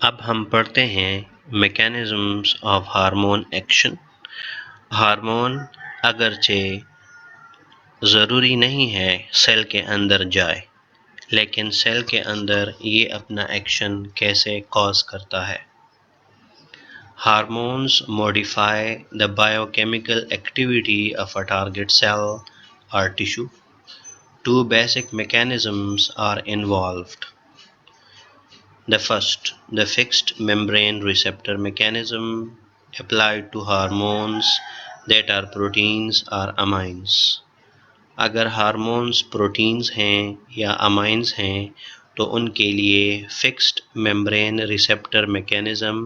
اب ہم پڑھتے ہیں mechanisms of hormone action. Hormone اگرچہ ضروری نہیں ہے سیل کے اندر جائے، لیکن سیل کے اندر یہ اپنا ایکشن کیسے کاز کرتا ہے۔ Hormones modify the biochemical activity of a target cell or tissue. Two basic mechanisms are involved. The first, the fixed membrane receptor mechanism applied to hormones that are proteins or amines. اگر hormones proteins ہیں یا amines ہیں تو ان کے لیے fixed membrane receptor mechanism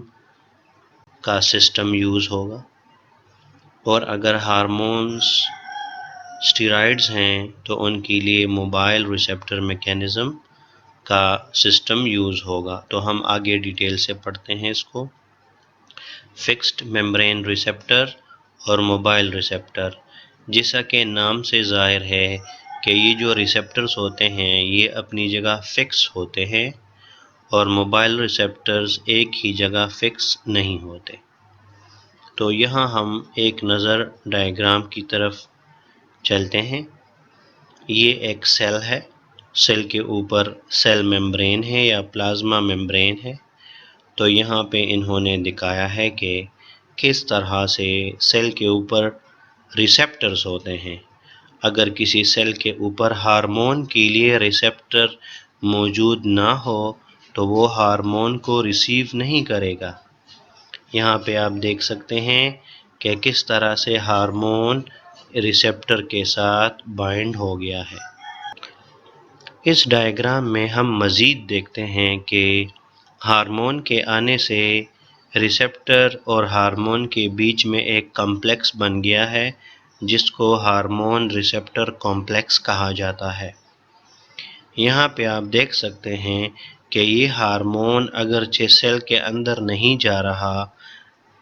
کا system use ہوگا، اور اگر ہارمونز اسٹیرائڈز ہیں تو ان کے لیے موبائل ریسیپٹر میکینزم کا سسٹم یوز ہوگا۔ تو ہم آگے ڈیٹیل سے پڑھتے ہیں اس کو۔ فکسڈ ممبرین ریسیپٹر اور موبائل ریسیپٹر، جیسا کہ نام سے ظاہر ہے کہ یہ جو ریسیپٹرز ہوتے ہیں یہ اپنی جگہ فکس ہوتے ہیں، اور موبائل ریسیپٹرز ایک ہی جگہ فکس نہیں ہوتے۔ تو یہاں ہم ایک نظر ڈائیگرام کی طرف چلتے ہیں۔ یہ ایک سیل ہے، سیل کے اوپر سیل ممبرین ہے یا پلازما ممبرین ہے۔ تو یہاں پہ انہوں نے دکھایا ہے کہ کس طرح سے سیل کے اوپر ریسیپٹرز ہوتے ہیں۔ اگر کسی سیل کے اوپر ہارمون کے لیے ریسیپٹر موجود نہ ہو تو وہ ہارمون کو ریسیو نہیں کرے گا۔ یہاں پہ آپ دیکھ سکتے ہیں کہ کس طرح سے ہارمون ریسیپٹر کے ساتھ بائنڈ ہو گیا ہے۔ اس ڈائیگرام میں ہم مزید دیکھتے ہیں کہ ہارمون کے آنے سے ریسیپٹر اور ہارمون کے بیچ میں ایک کمپلیکس بن گیا ہے جس کو ہارمون ریسیپٹر کمپلیکس کہا جاتا ہے۔ یہاں پہ آپ دیکھ سکتے ہیں کہ یہ ہارمون اگرچہ سیل کے اندر نہیں جا رہا،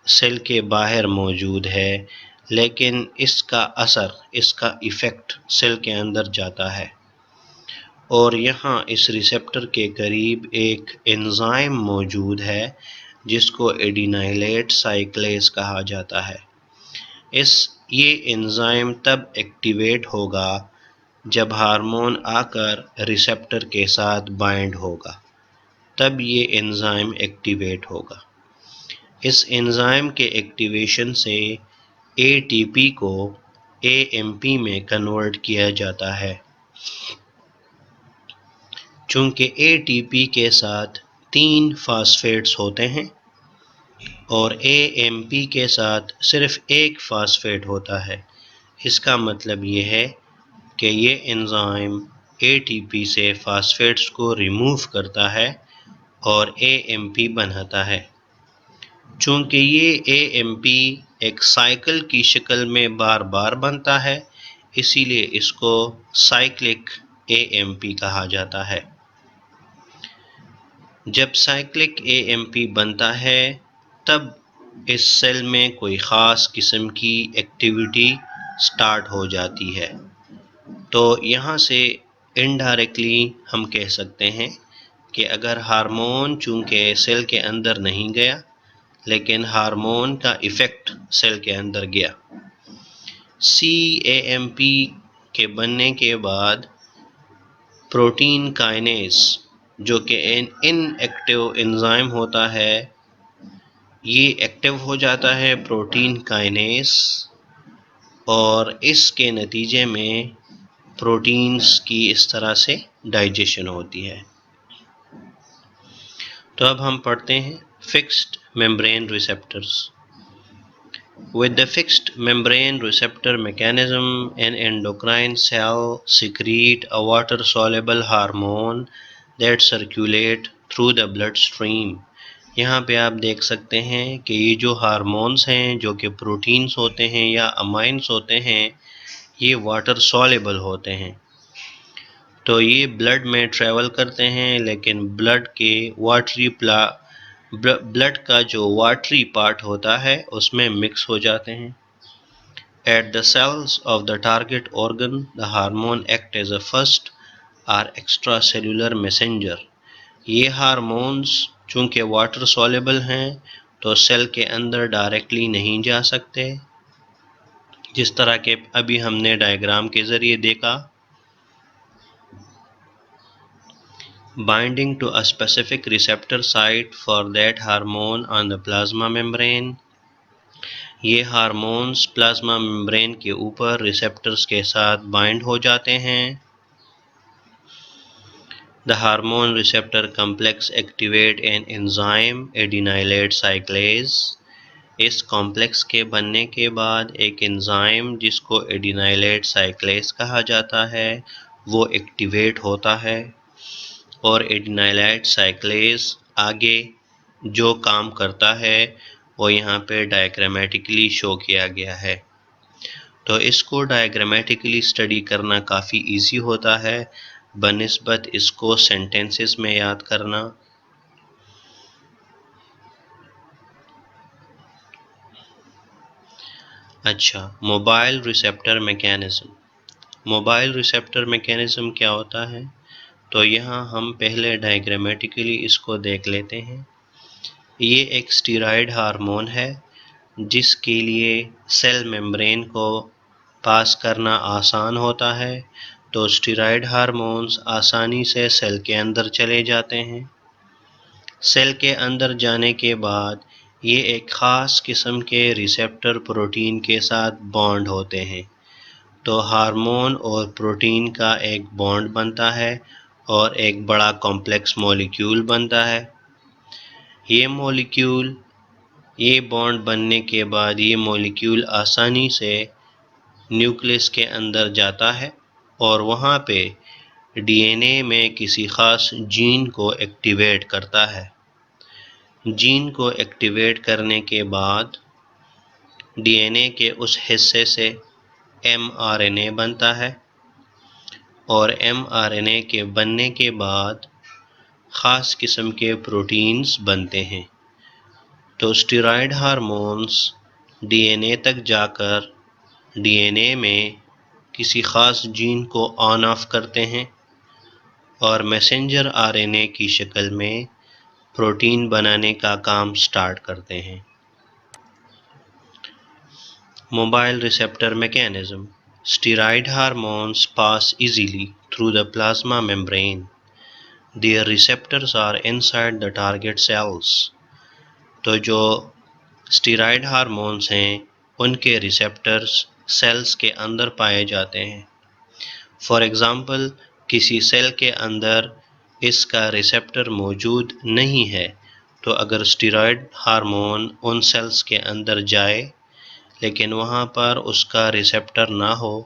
سیل کے باہر موجود ہے، لیکن اس کا اثر، اس کا ایفیکٹ سیل کے اندر جاتا ہے۔ اور یہاں اس ریسیپٹر کے قریب ایک انزائم موجود ہے جس کو ایڈینائلیٹ سائیکلیز کہا جاتا ہے۔ یہ انزائم تب ایکٹیویٹ ہوگا جب ہارمون آ کر ریسیپٹر کے ساتھ بائنڈ ہوگا، تب یہ انزائم ایکٹیویٹ ہوگا۔ اس انزائم کے ایکٹیویشن سے اے ٹی پی کو اے ایم پی میں کنورٹ کیا جاتا ہے۔ چونکہ اے ٹی پی کے ساتھ 3 فاسفیٹس ہوتے ہیں اور اے ایم پی کے ساتھ صرف ایک فاسفیٹ ہوتا ہے، اس کا مطلب یہ ہے کہ یہ انزائم اے ٹی پی سے فاسفیٹس کو ریموو کرتا ہے اور اے ایم پی بناتا ہے۔ چونکہ یہ اے ایم پی ایک سائیکل کی شکل میں بار بار بنتا ہے، اسی لیے اس کو سائیکلک اے ایم پی کہا جاتا ہے۔ جب سائیکلک اے ایم پی بنتا ہے تب اس سیل میں کوئی خاص قسم کی ایکٹیویٹی سٹارٹ ہو جاتی ہے۔ تو یہاں سے انڈائریکٹلی ہم کہہ سکتے ہیں کہ اگر ہارمون چونکہ سیل کے اندر نہیں گیا لیکن ہارمون کا ایفیکٹ سیل کے اندر گیا، سی اے ایم پی کے بننے کے بعد پروٹین کائنیز جو کہ ان ایکٹیو انزائم ہوتا ہے، یہ ایکٹیو ہو جاتا ہے پروٹین کائنیز، اور اس کے نتیجے میں پروٹینز کی اس طرح سے ڈائجیشن ہوتی ہے۔ تو اب ہم پڑھتے ہیں fixed membrane receptors. With the fixed membrane receptor mechanism, an endocrine cell secrete a water-soluble hormone that circulate through the bloodstream. یہاں پہ آپ دیکھ سکتے ہیں کہ یہ جو ہارمونز ہیں جو کہ پروٹینز ہوتے ہیں یا امائنز ہوتے ہیں، یہ واٹر سoluble ہوتے ہیں۔ تو یہ بلڈ میں ٹریول کرتے ہیں، لیکن بلڈ کا جو واٹری پارٹ ہوتا ہے اس میں مکس ہو جاتے ہیں۔ At the cells of the target organ, the hormone act as a first or extracellular messenger. یہ ہارمونز چونکہ واٹر سولیبل ہیں تو سیل کے اندر ڈائریکٹلی نہیں جا سکتے، جس طرح کہ ابھی ہم نے ڈائیگرام کے ذریعے دیکھا۔ Binding to a specific receptor site for that hormone on the plasma membrane، یہ ہارمونز پلازما ممبرین کے اوپر ریسپٹرز کے ساتھ بائنڈ ہو جاتے ہیں۔ The hormone receptor complex activate an enzyme adenylate cyclase، اس کمپلیکس کے بننے کے بعد ایک انزائم جس کو ایڈینائلیٹ سائیکلیز کہا جاتا ہے وہ ایکٹیویٹ ہوتا ہے، اور ایڈینائلیٹ سائیکلیز آگے جو کام کرتا ہے وہ یہاں پہ ڈائیگرامیٹکلی شو کیا گیا ہے۔ تو اس کو ڈائیگرامیٹکلی اسٹڈی کرنا کافی ایزی ہوتا ہے بنسبت اس کو سینٹینسز میں یاد کرنا۔ اچھا، mobile receptor mechanism. Mobile receptor mechanism کیا ہوتا ہے؟ تو یہاں ہم پہلے ڈائیگرامیٹکلی اس کو دیکھ لیتے ہیں۔ یہ ایک اسٹیرائڈ ہارمون ہے جس کے لیے سیل میمبرین کو پاس کرنا آسان ہوتا ہے، تو اسٹیرائڈ ہارمونز آسانی سے سیل کے اندر چلے جاتے ہیں۔ سیل کے اندر جانے کے بعد یہ ایک خاص قسم کے ریسیپٹر پروٹین کے ساتھ بانڈ ہوتے ہیں، تو ہارمون اور پروٹین کا ایک بانڈ بنتا ہے اور ایک بڑا کمپلیکس مولیکیول بنتا ہے۔ یہ بانڈ بننے کے بعد یہ مولیکیول آسانی سے نیوکلیس کے اندر جاتا ہے اور وہاں پہ ڈی این اے میں کسی خاص جین کو ایکٹیویٹ کرتا ہے۔ جین کو ایکٹیویٹ کرنے کے بعد ڈی این اے کے اس حصے سے ایم آر این اے بنتا ہے، اور ایم آر این اے کے بننے کے بعد خاص قسم کے پروٹینز بنتے ہیں۔ تو اسٹیرائڈ ہارمونز ڈی این اے تک جا کر ڈی این اے میں کسی خاص جین کو آن آف کرتے ہیں اور میسنجر آر این اے کی شکل میں پروٹین بنانے کا کام سٹارٹ کرتے ہیں۔ Mobile receptor mechanism. Steroid hormones pass easily through the plasma membrane. Their receptors are inside the target cells. تو جو اسٹیرائڈ ہارمونز ہیں ان کے ریسیپٹرز سیلز کے اندر پائے جاتے ہیں۔ فار ایگزامپل، کسی سیل کے اندر اس کا ریسیپٹر موجود نہیں ہے، تو اگر اسٹیرائڈ ہارمون ان سیلز کے اندر جائے لیکن وہاں پر اس کا ریسیپٹر نہ ہو،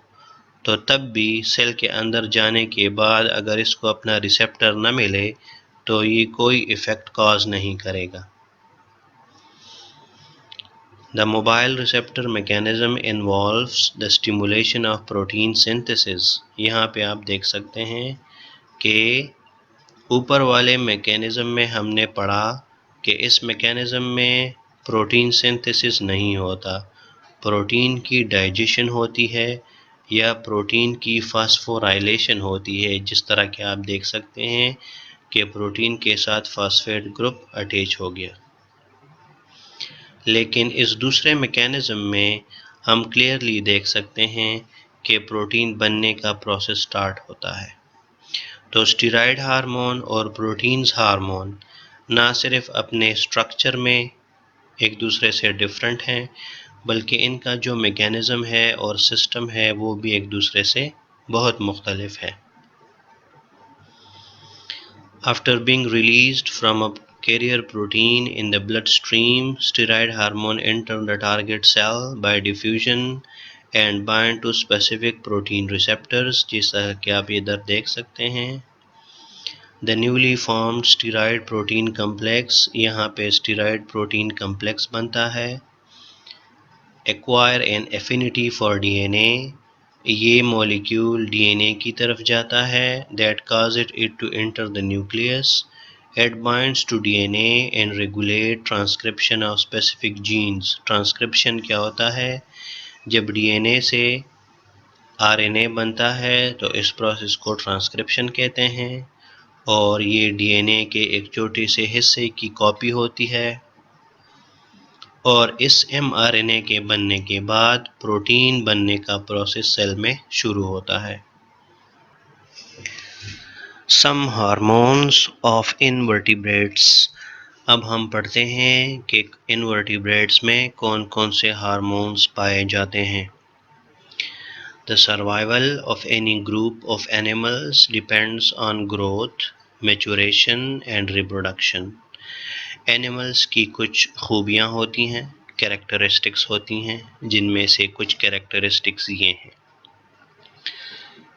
تو تب بھی سیل کے اندر جانے کے بعد اگر اس کو اپنا ریسیپٹر نہ ملے تو یہ کوئی ایفیکٹ کاز نہیں کرے گا۔ The mobile receptor mechanism involves the stimulation of protein synthesis. یہاں پہ آپ دیکھ سکتے ہیں کہ اوپر والے میکینزم میں ہم نے پڑھا کہ اس میکینزم میں پروٹین سنتھسس نہیں ہوتا، پروٹین کی ڈائجیشن ہوتی ہے یا پروٹین کی فاسفورائلیشن ہوتی ہے، جس طرح کہ آپ دیکھ سکتے ہیں کہ پروٹین کے ساتھ فاسفیٹ گروپ اٹیچ ہو گیا۔ لیکن اس دوسرے میکینزم میں ہم کلیئرلی دیکھ سکتے ہیں کہ پروٹین بننے کا پروسیس سٹارٹ ہوتا ہے۔ تو اسٹیرائڈ ہارمون اور پروٹینز ہارمون نہ صرف اپنے اسٹرکچر میں ایک دوسرے سے ڈفرینٹ ہیں بلکہ ان کا جو میکینزم ہے اور سسٹم ہے وہ بھی ایک دوسرے سے بہت مختلف ہے۔ After being released from a carrier protein in the bloodstream, steroid hormone enter the target cell by diffusion and bind to specific protein receptors، جیسا کہ آپ ادھر دیکھ سکتے ہیں۔ The newly formed steroid protein complex، یہاں پہ steroid protein complex بنتا ہے۔ Acquire an affinity for DNA، یہ مولیکیول ڈی این اے کی طرف جاتا ہے۔ That causes it to enter the nucleus. It binds to DNA and regulate transcription of specific genes. Transcription کیا ہوتا ہے؟ جب ڈی این اے سے آر این اے بنتا ہے تو اس پروسیس کو ٹرانسکرپشن کہتے ہیں، اور یہ ڈی این اے کے ایک چھوٹے سے حصے کی کاپی ہوتی ہے، اور اس ایم آر این اے کے بننے کے بعد پروٹین بننے کا پروسیس سیل میں شروع ہوتا ہے۔ سم ہارمونس آف انورٹیبریٹس۔ اب ہم پڑھتے ہیں کہ انورٹیبریٹس میں کون کون سے ہارمونس پائے جاتے ہیں۔ The survival of any group of animals depends on growth, maturation and reproduction۔ Animals کی کچھ خوبیاں ہوتی ہیں، کریکٹرسٹکس ہوتی ہیں، جن میں سے کچھ کریکٹرسٹکس یہ ہیں۔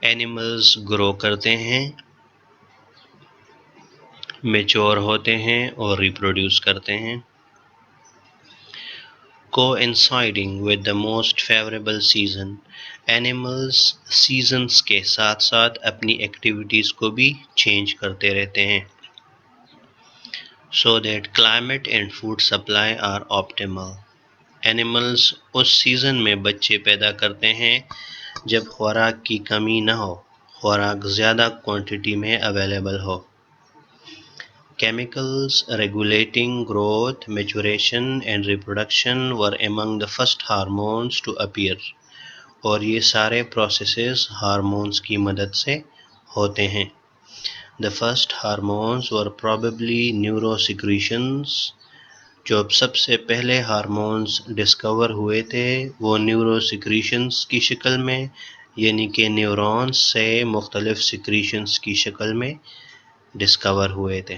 اینیملز گرو کرتے ہیں، میچور ہوتے ہیں اور ریپروڈیوس کرتے ہیں۔ coinciding with the most favorable season۔ Animals seasons کے ساتھ ساتھ اپنی ایکٹیویٹیز کو بھی چینج کرتے رہتے ہیں، so that climate and food supply are optimal۔ Animals اس سیزن میں بچے پیدا کرتے ہیں جب خوراک کی کمی نہ ہو، خوراک زیادہ کوانٹٹی میں available who. Chemicals regulating growth, maturation and reproduction were among the first hormones to appear۔ اور یہ سارے پروسیسز ہارمونز کی مدد سے ہوتے ہیں۔ The first hormones were probably neurosecretions۔ جو سب سے پہلے ہارمونز ڈسکور ہوئے تھے وہ نیوروسیکریشنز کی شکل میں، یعنی کہ نیورونز سے مختلف سیکریشنز کی شکل میں ڈسکور ہوئے تھے۔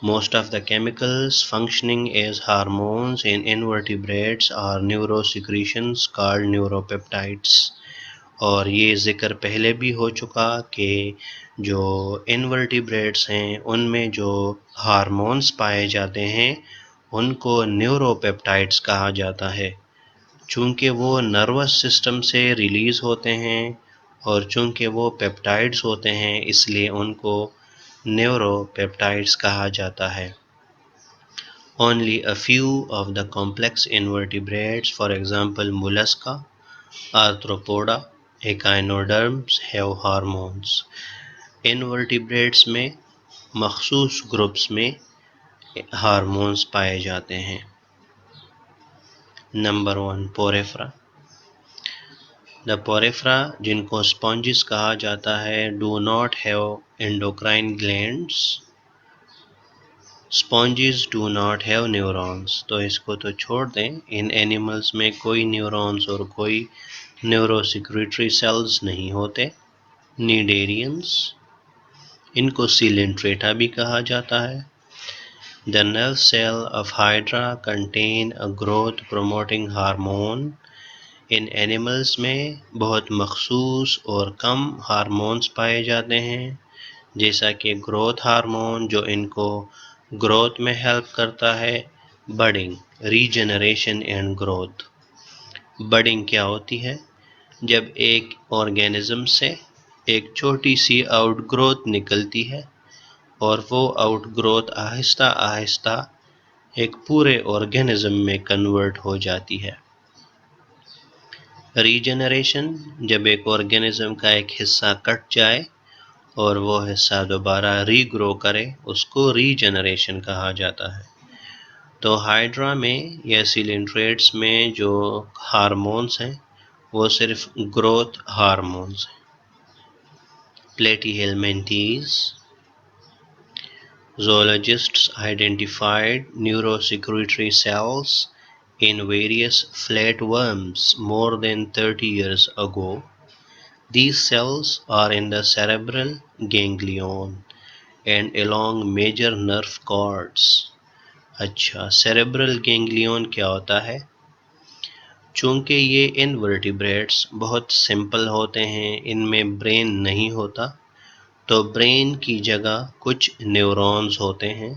Most of the chemicals functioning as hormones in invertebrates are neurosecretions called neuropeptides۔ اور یہ ذکر پہلے بھی ہو چکا کہ جو انورٹیبریٹس ہیں ان میں جو ہارمونز پائے جاتے ہیں ان کو نیوروپیپٹائڈس کہا جاتا ہے، چونکہ وہ نروس سسٹم سے ریلیز ہوتے ہیں، اور چونکہ وہ پیپٹائڈس ہوتے ہیں اس لیے ان کو نیوروپیپٹائڈس کہا جاتا ہے۔ Only a few of the complex invertebrates, for example mollusca, arthropoda, echinoderms have hormones۔ Invertebrates میں مخصوص گروپس میں ہارمونز پائے جاتے ہیں۔ نمبر 1، پوریفرا۔ دا پوریفرا جن کو اسپونجز کہا جاتا ہے do not have endocrine glands۔ Sponges do not have neurons, تو اس کو تو چھوڑ دیں، ان اینیملز میں کوئی نیورونز اور کوئی نیورو سیکریٹری سیلز نہیں ہوتے۔ نیڈیرینز، ان کو سیلنٹریٹا بھی کہا جاتا ہے۔ The nerve cell of Hydra contain a growth promoting hormone۔ In animals میں بہت مخصوص اور کم ہارمونز پائے جاتے ہیں، جیسا کہ گروتھ ہارمون جو ان کو گروتھ میں ہیلپ کرتا ہے، budding, regeneration and growth. Budding کیا ہوتی ہے؟ جب ایک آرگینزم سے ایک چھوٹی سی آؤٹ گروتھ نکلتی ہے اور وہ آؤٹ گروتھ آہستہ آہستہ ایک پورے آرگینزم میں کنورٹ ہو جاتی ہے۔ ریجنریشن، جب ایک آرگینزم کا ایک حصہ کٹ جائے اور وہ حصہ دوبارہ ری گرو کرے، اس کو ریجنریشن کہا جاتا ہے۔ تو ہائیڈرا میں یا سیلنٹریٹس میں جو ہارمونز ہیں وہ صرف گروتھ ہارمونز ہیں۔ پلیٹی ہیلمنٹیز، zoologists identified neurosecretory cells in various flatworms more than 30 years ago۔ These cells are in the cerebral ganglion and along major nerve cords۔ اچھا، سیریبرل گینگلیون کیا ہوتا ہے؟ چونکہ یہ انورٹیبریٹس بہت سمپل ہوتے ہیں، ان میں برین نہیں ہوتا، تو برین کی جگہ کچھ نیورونز ہوتے ہیں،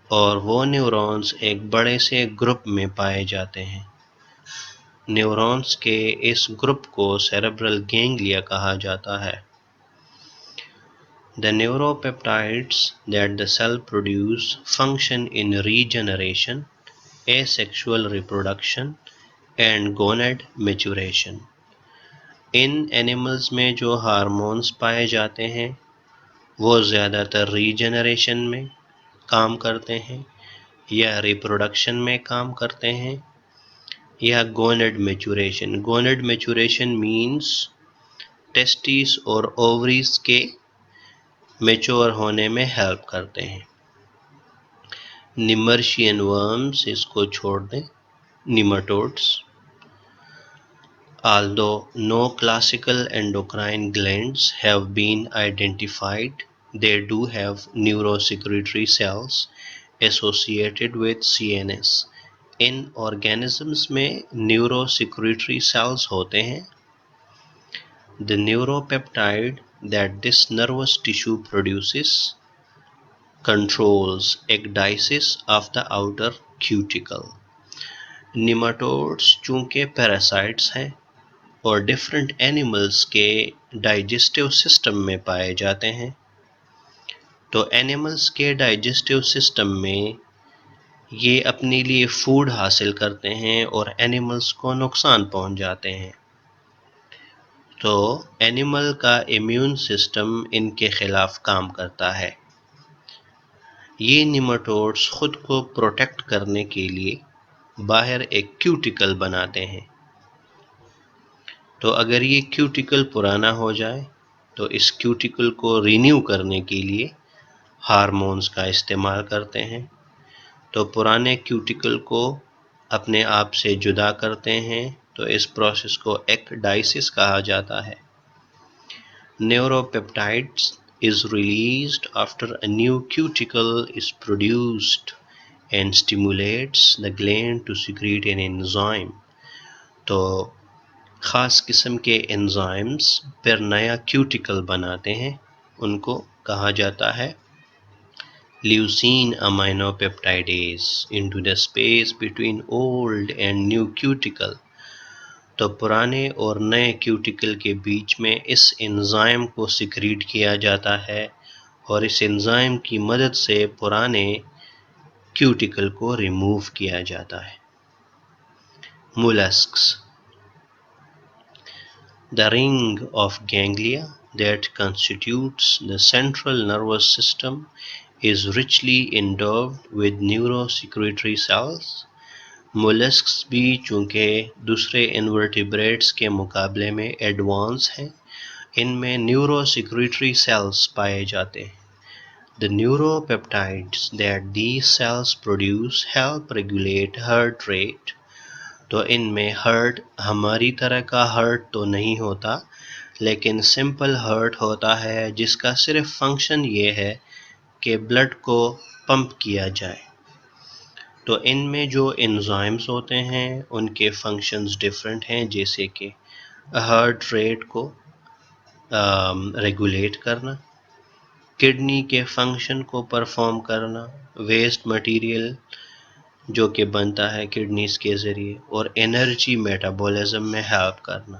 اور وہ نیورونز ایک بڑے سے گروپ میں پائے جاتے ہیں۔ نیورونز کے اس گروپ کو سیریبرل گینگلیا کہا جاتا ہے۔ The neuropeptides that the cell produce function in regeneration, asexual reproduction and gonad maturation۔ In animals میں جو ہارمونز پائے جاتے ہیں وہ زیادہ تر ریجنریشن میں کام کرتے ہیں یا ریپروڈکشن میں کام کرتے ہیں یا گونڈ میچوریشن. گونڈ میچوریشن مینس ٹیسٹیس اور اووریز کے میچور ہونے میں ہیلپ کرتے ہیں. نیمرشین ورمز اس کو چھوڑ دیں, نیماٹوڈس. Although no classical endocrine glands have been identified, they do have neurosecretory cells associated with CNS. In organisms میں neurosecretory cells ہوتے ہیں. The neuropeptide that this nervous tissue produces controls ecdysis of the outer cuticle. نیماٹوڈس چونکہ parasites ہیں اور different animals کے digestive system میں پائے جاتے ہیں، تو اینیملز کے ڈائجسٹیو سسٹم میں یہ اپنے لیے فوڈ حاصل کرتے ہیں اور اینیملز کو نقصان پہنچ جاتے ہیں. تو اینیمل کا امیون سسٹم ان کے خلاف کام کرتا ہے. یہ نیماٹوڈس خود کو پروٹیکٹ کرنے کے لیے باہر ایک کیوٹیکل بناتے ہیں. تو اگر یہ کیوٹیکل پرانا ہو جائے تو اس کیوٹیکل کو رینیو کرنے کے لیے ہارمونز کا استعمال کرتے ہیں. تو پرانے کیوٹیکل کو اپنے آپ سے جدا کرتے ہیں، تو اس پروسیس کو ایکڈائسس کہا جاتا ہے. نیوروپیپٹائڈز is released after a new cuticle is produced and stimulates the gland to secrete an enzyme. تو خاص قسم کے انزائمز پھر نیا کیوٹیکل بناتے ہیں، ان کو کہا جاتا ہے leucine aminopeптائڈیز into the space between old and new cuticle. تو پرانے اور نئے کیوٹیکل کے بیچ میں اس انزائم کو سیکریٹ کیا جاتا ہے اور اس انزائم کی مدد سے پرانے کیوٹیکل کو ریموو کیا جاتا ہے. Molluscs. The ring of ganglia that constitutes the central nervous system is richly endowed with neurosecretory cells. Molluscs بھی چونکہ دوسرے انورٹیبریٹس کے مقابلے میں ایڈوانس ہیں، ان میں نیورو سیکریٹری سیلز پائے جاتے ہیں. The neuropeptides that these cells produce help regulate heart rate. تو ان میں ہارٹ ہماری طرح کا ہارٹ تو نہیں ہوتا، لیکن سمپل ہارٹ ہوتا ہے جس کا صرف فنکشن یہ ہے کہ بلڈ کو پمپ کیا جائے. تو ان میں جو انزائمز ہوتے ہیں ان کے فنکشنز ڈیفرنٹ ہیں، جیسے کہ ہارٹ ریٹ کو ریگولیٹ کرنا، کڈنی کے فنکشن کو پرفارم کرنا، ویسٹ مٹیریل جو کہ بنتا ہے کڈنیز کے ذریعے، اور انرجی میٹابولزم میں ہیلپ کرنا.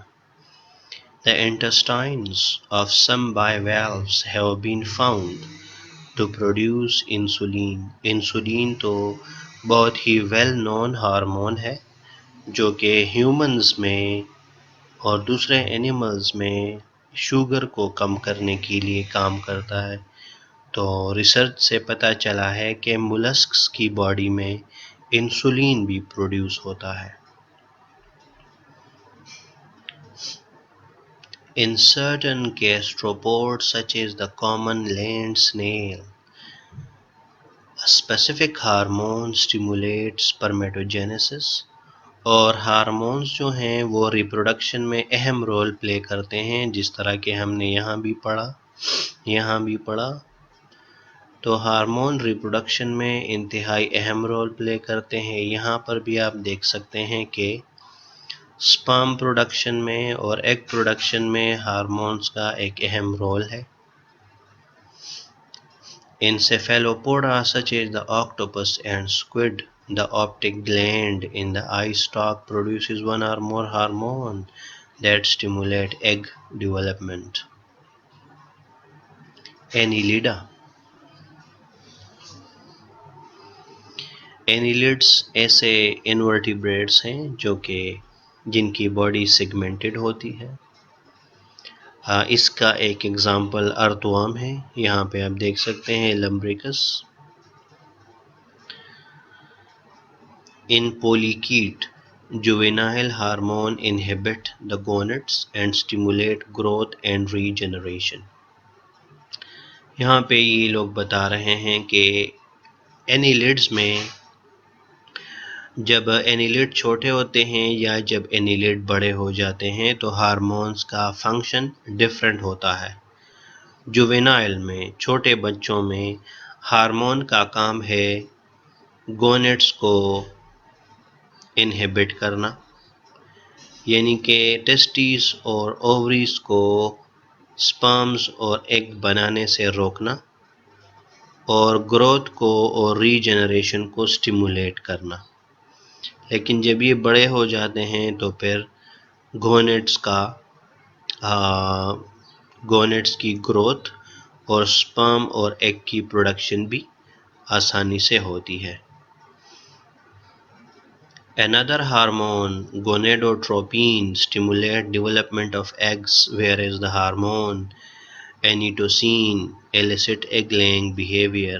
The intestines of some bivalves have been found to produce insulin. Insulin تو بہت ہی ویل نون ہارمون ہے جو کہ ہیومنز میں اور دوسرے اینیملز میں شوگر کو کم کرنے کے لیے کام کرتا ہے. تو ریسرچ سے پتہ چلا ہے کہ مولسکس کی باڈی میں انسولین بھی پروڈیوس ہوتا ہے. In certain gastropods such as the common land snail, a specific hormone stimulates spermatogenesis. اور ہارمونز جو ہیں وہ ریپروڈکشن میں اہم رول پلے کرتے ہیں، جس طرح کہ ہم نے یہاں بھی پڑھا. تو ہارمون ریپروڈکشن میں انتہائی اہم رول پلے کرتے ہیں. یہاں پر بھی آپ دیکھ سکتے ہیں کہ سپرم پروڈکشن میں اور ایگ پروڈکشن میں ہارمونز کا ایک اہم رول ہے. In cephalopoda such as the octopus and squid, the optic gland in the eye stalk produces one or more hormones that stimulate egg development. Annelida. Annelids ایسے invertebrates ہیں جو کہ جن کی باڈی سیگمنٹڈ ہوتی ہے. اس کا ایک ایگزامپل ارتوام ہے، یہاں پہ آپ دیکھ سکتے ہیں لمبریکس. In polychaete, juvenile hormone inhibit the gonads and stimulate growth and regeneration. یہاں پہ یہ لوگ بتا رہے ہیں کہ اینیلیڈز میں جب اینیلیڈ چھوٹے ہوتے ہیں یا جب اینیلیڈ بڑے ہو جاتے ہیں تو ہارمونز کا فنکشن ڈفرینٹ ہوتا ہے. جوینائل میں، چھوٹے بچوں میں، ہارمون کا کام ہے گونیٹس کو انہیبٹ کرنا، یعنی کہ ٹیسٹیز اور اووریز کو سپرمز اور ایگ بنانے سے روکنا، اور گروتھ کو اور ری جنریشن کو سٹیمولیٹ کرنا. لیکن جب یہ بڑے ہو جاتے ہیں تو پھر گونیٹس کی گروتھ اور سپرم اور ایگ کی پروڈکشن بھی آسانی سے ہوتی ہے. Another hormone, gonadotropin, stimulate development of eggs, whereas the hormone anitocin elicit egg-laying behavior.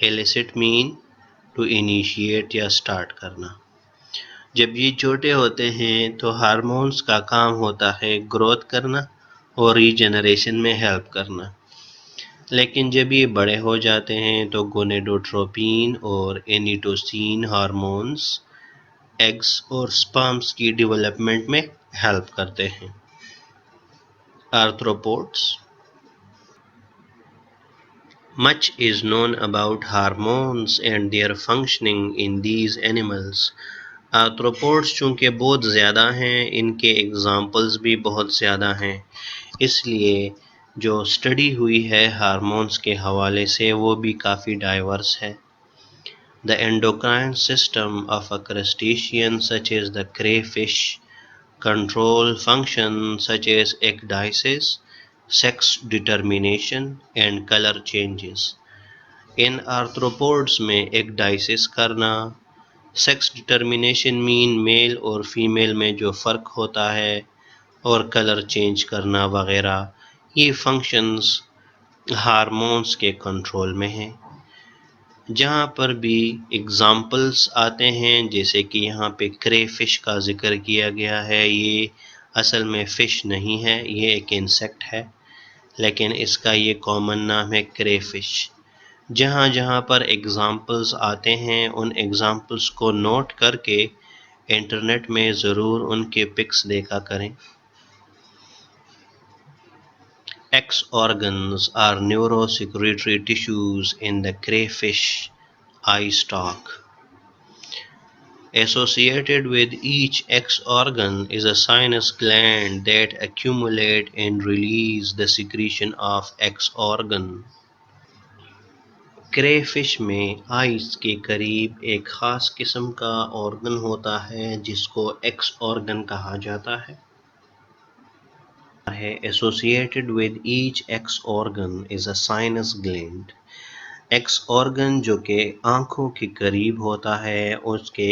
Elicit mean to initiate یا start کرنا. جب یہ چھوٹے ہوتے ہیں تو ہارمونز کا کام ہوتا ہے گروتھ کرنا اور ریجنریشن میں ہیلپ کرنا. لیکن جب یہ بڑے ہو جاتے ہیں تو گونیڈوٹروپین اور اینیٹوسین ہارمونز ایگز اور سپرمز کی ڈیولپمنٹ میں ہیلپ کرتے ہیں. آرتھروپوڈس. Much is known about hormones and their functioning in these animals. آرتھروپوڈس چونکہ بہت زیادہ ہیں، ان کے ایگزامپلز بھی بہت زیادہ ہیں، اس لیے جو اسٹڈی ہوئی ہے ہارمونز کے حوالے سے وہ بھی کافی ڈائیورس ہے. The endocrine system of a crustacean such as the crayfish control functions such as ecdysis, sex determination and color changes. ان آرتھروپوڈس میں ایکڈائسس کرنا، سیکس ڈٹرمینیشن مین میل اور فیمیل میں جو فرق ہوتا ہے، اور کلر چینج کرنا وغیرہ، یہ فنکشنز ہارمونز کے کنٹرول میں ہیں. جہاں پر بھی اگزامپلس آتے ہیں جیسے کہ یہاں پہ کرے فش کا ذکر کیا گیا ہے، یہ اصل میں فش نہیں ہے، یہ ایک انسیکٹ ہے، لیکن اس کا یہ کامن نام ہے کرے فش. جہاں جہاں پر ایگزامپلس آتے ہیں ان ایگزامپلس کو نوٹ کر کے انٹرنیٹ میں ضرور ان کے پکس دیکھا کریں. X organs are neurosecretory tissues in the crayfish eye stalk. Associated with each X organ is a sinus gland that accumulate and release the secretion of X organ. کرے fish میں eyes کے قریب ایک خاص قسم کا آرگن ہوتا ہے جس کو ایکس آرگن کہا جاتا ہے. Associated with each X organ is a sinus gland. X organ جو کہ آنکھوں کے قریب ہوتا ہے اس کے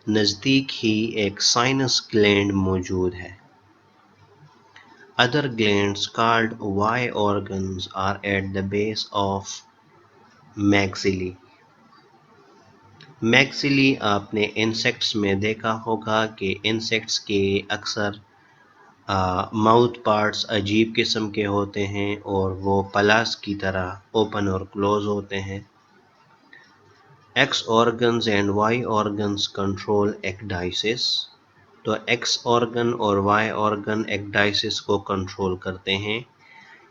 نزدیک ہی ایک سائنس گلینڈ موجود ہے. Other glands called Y organs are at the base of maxilla. میکسلی آپ نے انسیکٹس میں دیکھا ہوگا کہ انسیکٹس کے اکثر ماؤتھ پارٹس عجیب قسم کے ہوتے ہیں اور وہ پلاس کی طرح اوپن اور کلوز ہوتے ہیں. X organs and Y organs control ecdysis. تو ایکس آرگن اور وائی آرگن ایکڈائسس کو کنٹرول کرتے ہیں.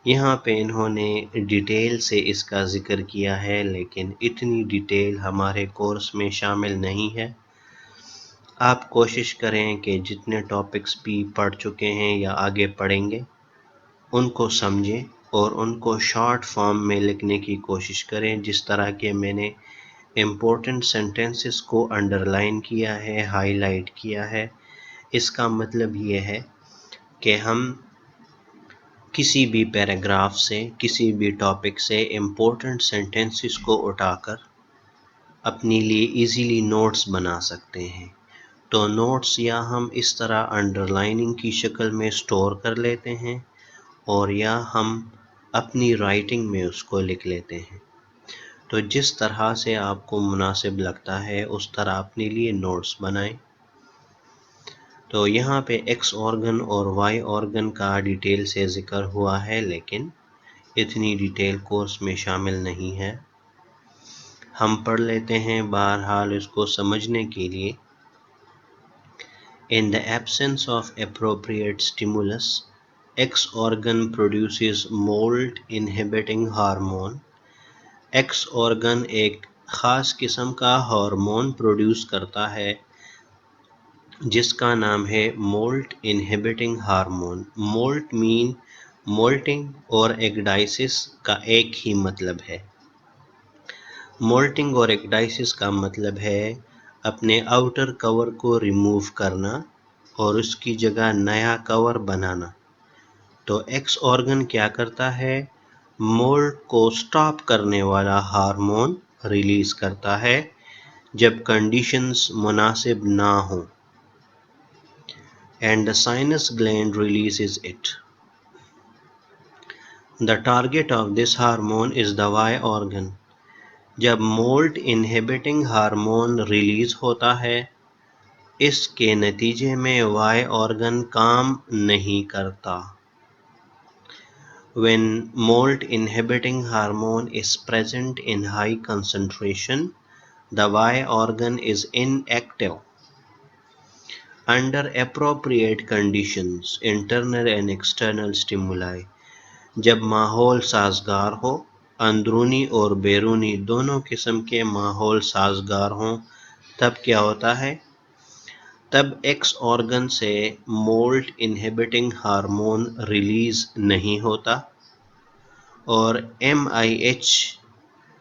یہاں پہ انہوں نے ڈیٹیل سے اس کا ذکر کیا ہے لیکن اتنی ڈیٹیل ہمارے کورس میں شامل نہیں ہے. آپ کوشش کریں کہ جتنے ٹاپکس بھی پڑھ چکے ہیں یا آگے پڑھیں گے ان کو سمجھیں اور ان کو شارٹ فارم میں لکھنے کی کوشش کریں، جس طرح کہ میں نے امپورٹنٹ سینٹنسز کو انڈر لائن کیا ہے، ہائی لائٹ کیا ہے. اس کا مطلب یہ ہے کہ ہم کسی بھی پیراگراف سے، کسی بھی ٹاپک سے امپورٹنٹ سینٹنسز کو اٹھا کر اپنے لیے ایزیلی نوٹس بنا سکتے ہیں. تو نوٹس یا ہم اس طرح انڈر لائننگ کی شکل میں سٹور کر لیتے ہیں اور یا ہم اپنی رائٹنگ میں اس کو لکھ لیتے ہیں. تو جس طرح سے آپ کو مناسب لگتا ہے اس طرح اپنے لیے نوٹس بنائیں. تو یہاں پہ ایکس آرگن اور وائی آرگن کا ڈیٹیل سے ذکر ہوا ہے، لیکن اتنی ڈیٹیل کورس میں شامل نہیں ہے. ہم پڑھ لیتے ہیں بہرحال اس کو سمجھنے کے لیے. In the absence of appropriate stimulus, X organ produces mold inhibiting hormone. X organ ایک خاص قسم کا ہارمون پروڈیوس کرتا ہے جس کا نام ہے مولٹ انہیبٹنگ ہارمون. مولٹ مین مولٹنگ اور ایکڈائسس کا ایک ہی مطلب ہے. مولٹنگ اور ایکڈائسس کا مطلب ہے اپنے آؤٹر کور کو ریموو کرنا اور اس کی جگہ نیا کور بنانا. تو ایکس آرگن کیا کرتا ہے؟ مولٹ کو سٹاپ کرنے والا ہارمون ریلیز کرتا ہے جب کنڈیشنز مناسب نہ ہوں. And the sinus gland releases it. The target of this hormone is the Y organ. جب مولٹ انہیبٹنگ ہارمون ریلیز ہوتا ہے اس کے نتیجے میں وائی آرگن کام نہیں کرتا. When mold inhibiting hormone is present in high concentration, the Y organ is inactive. Under appropriate conditions, internal and external stimuli. جب ماحول سازگار ہو، اندرونی اور بیرونی دونوں قسم کے ماحول سازگار ہوں، تب کیا ہوتا ہے؟ تب ایکس آرگن سے مولٹ انہیبٹنگ ہارمون ریلیز نہیں ہوتا اور ایم آئی ایچ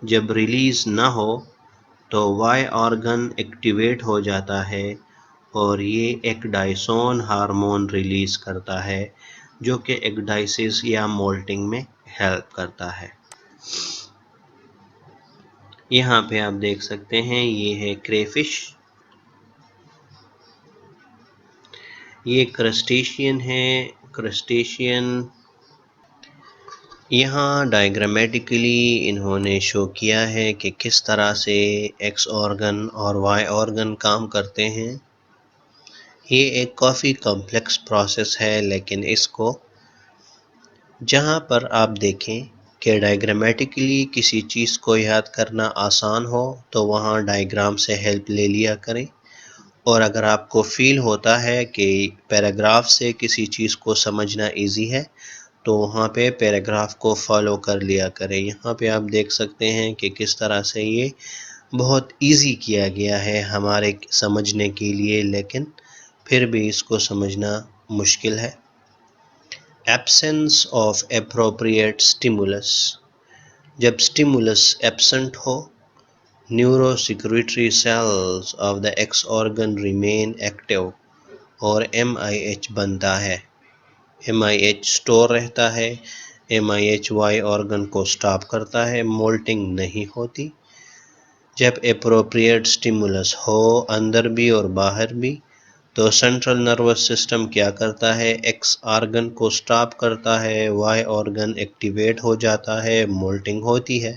جب ریلیز نہ ہو تو وائی آرگن ایکٹیویٹ ہو جاتا ہے اور یہ ایکڈائسون ہارمون ریلیز کرتا ہے جو کہ ایکڈائسس یا مولٹنگ میں ہیلپ کرتا ہے. یہاں پہ آپ دیکھ سکتے ہیں یہ ہے کریفش، یہ کرسٹیشین ہے. کرسٹیشین یہاں ڈائیگرامیٹیکلی انہوں نے شو کیا ہے کہ کس طرح سے ایکس آرگن اور وائی آرگن کام کرتے ہیں. یہ ایک کافی کمپلیکس پروسیس ہے، لیکن اس کو جہاں پر آپ دیکھیں کہ ڈائیگرامیٹیکلی کسی چیز کو یاد کرنا آسان ہو تو وہاں ڈائیگرام سے ہیلپ لے لیا کریں، اور اگر آپ کو فیل ہوتا ہے کہ پیراگراف سے کسی چیز کو سمجھنا ایزی ہے تو وہاں پہ پیراگراف کو فالو کر لیا کریں. یہاں پہ آپ دیکھ سکتے ہیں کہ کس طرح سے یہ بہت ایزی کیا گیا ہے ہمارے سمجھنے کے لیے، لیکن پھر بھی اس کو سمجھنا مشکل ہے. Absence of appropriate stimulus. جب سٹیمولس ایبسنٹ ہو، neuro secretory cells of the X organ remain active اور ایم آئی ایچ بنتا ہے. ایم آئی ایچ سٹور رہتا ہے. M I H Y organ کو سٹاپ کرتا ہے، مولٹنگ نہیں ہوتی. جب اپروپریٹ سٹیمولس ہو اندر بھی اور باہر بھی تو سینٹرل نروس سسٹم کیا کرتا ہے؟ ایکس آرگن کو سٹاپ کرتا ہے، وائی آرگن ایکٹیویٹ ہو جاتا ہے، مولٹنگ ہوتی ہے.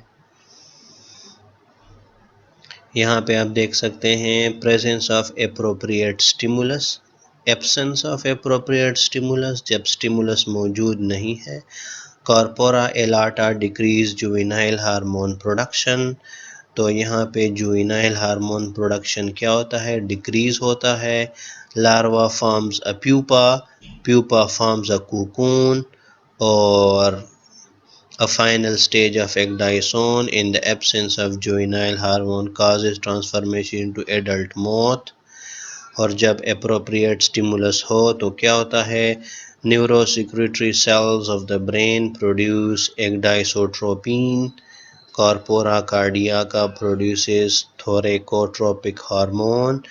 یہاں پہ آپ دیکھ سکتے ہیں presence of appropriate stimulus, absence of appropriate stimulus. جب سٹیمولس موجود نہیں ہے، corpora allata decrease juvenile hormone production. تو یہاں پہ جوینائل ہارمون پروڈکشن کیا ہوتا ہے؟ ڈیکریز ہوتا ہے. Larva forms a pupa, pupa forms a cocoon, اور a final stage of ecdysone in the absence of juvenile hormone causes transformation into adult moth. اور جب appropriate stimulus ہو تو کیا ہوتا ہے؟ نیوروسیکریٹری cells of the brain produce ecdysotropin. Corpora cardiaca produces thoracotropic hormone.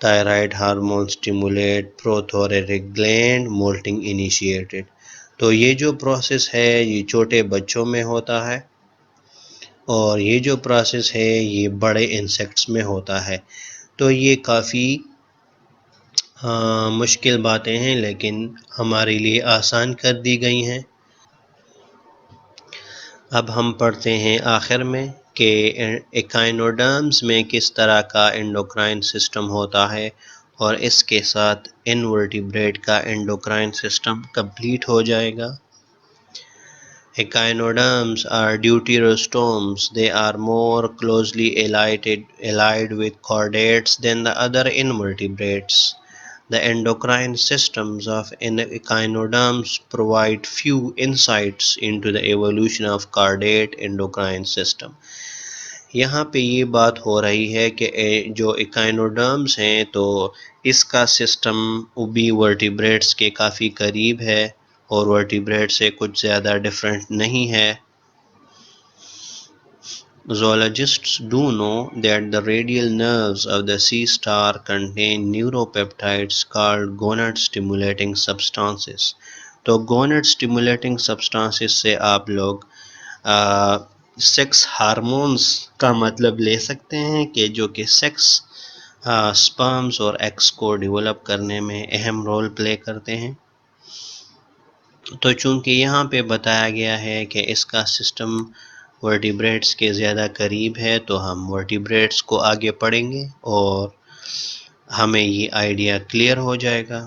Thyroid hormone stimulate prothoracic gland. Molting initiated. تو یہ جو process ہے یہ چھوٹے بچوں میں ہوتا ہے اور یہ جو پروسیس ہے یہ بڑے انسیکٹس میں ہوتا ہے. تو یہ کافی ہاں مشکل باتیں ہیں لیکن ہمارے لیے آسان کر دی گئی ہیں۔ اب ہم پڑھتے ہیں آخر میں کہ ایکائنوڈرمز میں کس طرح کا انڈوکرائن سسٹم ہوتا ہے، اور اس کے ساتھ انورٹیبریٹ کا انڈوکرائن سسٹم کمپلیٹ ہو جائے گا۔ Echinoderms are deuterostomes. They are more closely allied with chordates than the other invertebrates. The endocrine systems of echinoderms provide few insights into the evolution of chordate endocrine system. یہاں پہ یہ بات ہو رہی ہے کہ جو ایکائنوڈرمز ہیں تو اس کا سسٹم بھی ورٹیبریٹس کے کافی قریب ہے اور ورٹیبریٹ سے کچھ زیادہ ڈفرینٹ نہیں ہے۔ Zoologists do know that the radial nerves of the sea star contain neuropeptides called gonad-stimulating substances. تو gonad-stimulating substances سے آپ لوگ سیکس ہارمونز کا مطلب لے سکتے ہیں کہ جو کہ سیکس سپرمز اور ایگز کو ڈیولپ کرنے میں اہم رول پلے کرتے ہیں۔ تو چونکہ یہاں پہ بتایا گیا ہے کہ اس کا سسٹم ورٹیبریٹس کے زیادہ قریب ہے تو ہم ورٹیبریٹس کو آگے پڑھیں گے اور ہمیں یہ آئیڈیا کلیئر ہو جائے گا۔